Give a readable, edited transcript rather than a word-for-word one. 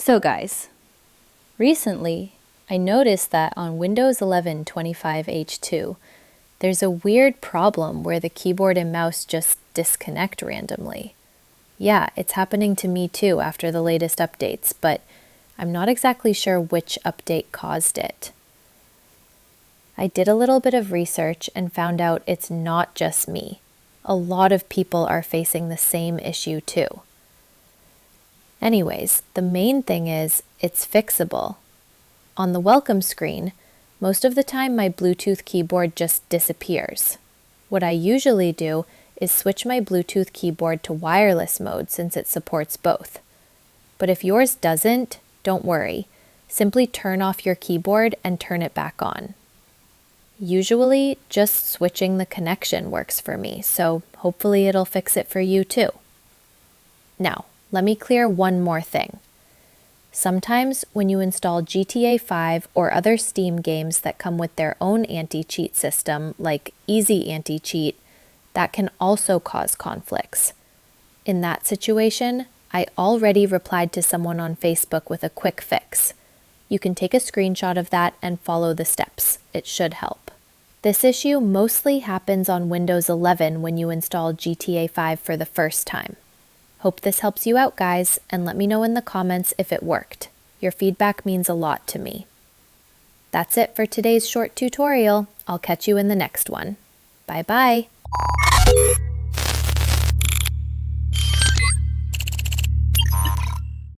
So guys, recently I noticed that on Windows 11 25H2, there's a weird problem where the keyboard and mouse just disconnect randomly. Yeah, it's happening to me too after the latest updates, but I'm not exactly sure which update caused it. I did a little bit of research and found out it's not just me. A lot of people are facing the same issue too. Anyways, the main thing is it's fixable. On the welcome screen, most of the time my Bluetooth keyboard just disappears. What I usually do is switch my Bluetooth keyboard to wireless mode since it supports both. But if yours doesn't, don't worry. Simply turn off your keyboard and turn it back on. Usually, just switching the connection works for me, so hopefully it'll fix it for you too. Now, let me clear one more thing. Sometimes when you install GTA 5 or other Steam games that come with their own anti-cheat system, like Easy Anti-Cheat, that can also cause conflicts. In that situation, I already replied to someone on Facebook with a quick fix. You can take a screenshot of that and follow the steps. It should help. This issue mostly happens on Windows 11 when you install GTA 5 for the first time. Hope this helps you out, guys, and let me know in the comments if it worked. Your feedback means a lot to me. That's it for today's short tutorial. I'll catch you in the next one. Bye-bye.